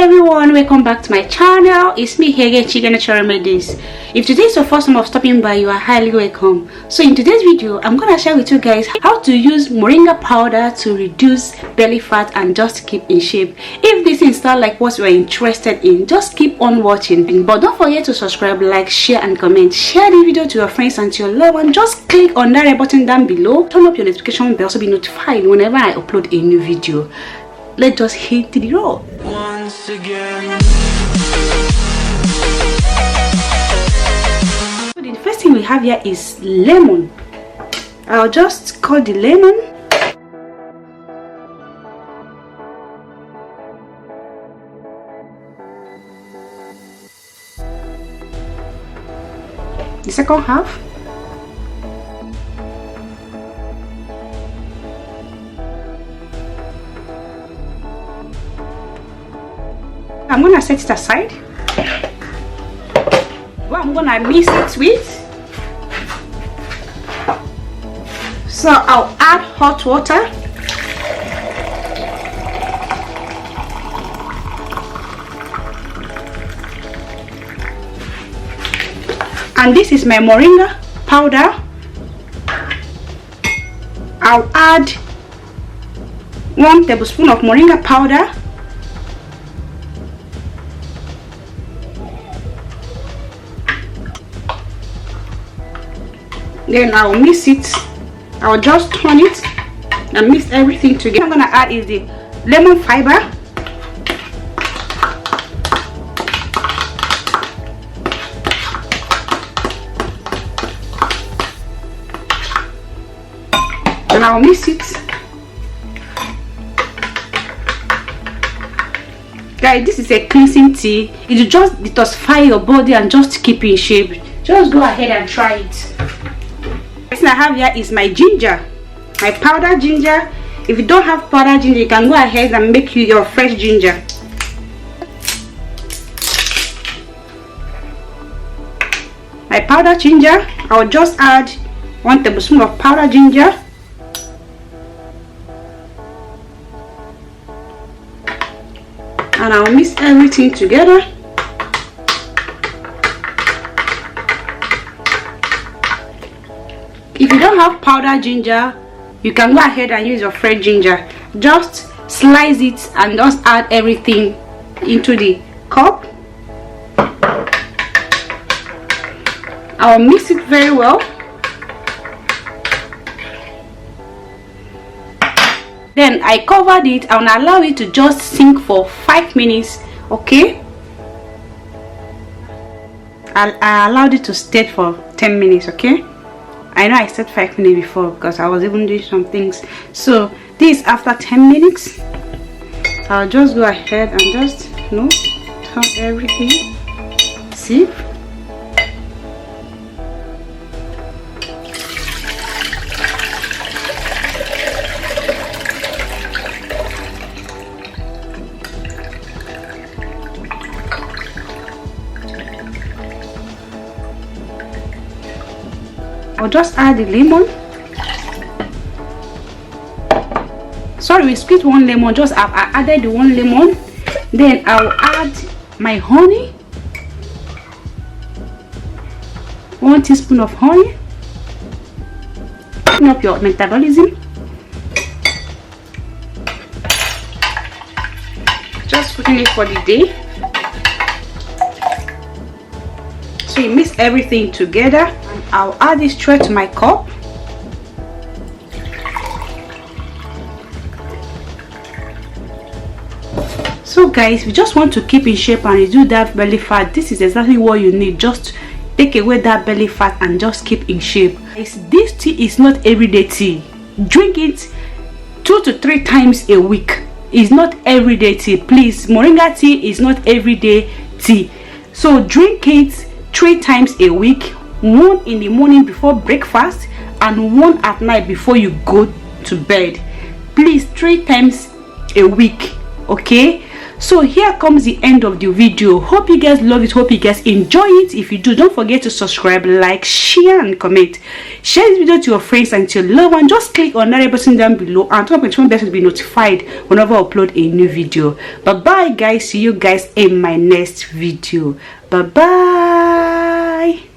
everyone, welcome back to my channel. It's me here again, Chigirl Remedies. If today is your first time of stopping by, you are highly welcome. So in today's video, I'm gonna share with you guys how to use moringa powder to reduce belly fat and just keep in shape. If this is not like what you are interested in, just keep on watching. But don't forget to subscribe, like, share and comment. Share the video to your friends and to your loved one. Just click on that red button down below. Turn up your notification bell to be notified whenever I upload a new video. Let's just hit the road once again. So the first thing we have here is lemon. I'll just cut the lemon. The second half. I'm gonna set it aside. What I'm gonna mix it with, so I'll add hot water. And this is my moringa powder. I'll add 1 tablespoon of moringa powder. Then I'll mix it. I'll just turn it and mix everything together. I'm gonna add is the lemon fiber. And I'll mix it. Guys, this is a cleansing tea. It will just detoxify your body and just keep in shape. Just go ahead and try it. The thing I have here is my ginger, my powdered ginger. If you don't have powdered ginger, you can go ahead and make your fresh ginger. My powdered ginger, I'll just add 1 tablespoon of powdered ginger. And I'll mix everything together. If you don't have powdered ginger, you can go ahead and use your fresh ginger. Just slice it and just add everything into the cup. I'll mix it very well. Then I covered it and allow it to just sink for 5 minutes. Okay, I allowed it to stay for 10 minutes. Okay, I know I said 5 minutes before because I was even doing some things. So this after 10 minutes. I'll just go ahead and just turn everything. See? I'll just add the lemon. Sorry, we split 1 lemon. Just I added the 1 lemon. Then I'll add my honey. 1 teaspoon of honey. Open up your metabolism. Just putting it for the day. So you mix everything together. I'll add this straight to my cup. So guys, if you just want to keep in shape and reduce that belly fat, this is exactly what you need. Just take away that belly fat and just keep in shape. This tea is not everyday tea. Drink it 2 to 3 times a week. It's not everyday tea. Please, moringa tea is not everyday tea. So drink it 3 times a week. 1 in the morning before breakfast and 1 at night before you go to bed. Please, 3 times a week. Okay, So here comes the end of the video. Hope you guys love it, hope you guys enjoy it. If you do, don't forget to subscribe, like, share and comment. Share this video to your friends and to your loved one. Just click on that button down below and turn on the bell to be notified whenever I upload a new video. Bye bye guys, see you guys in my next video. Bye bye.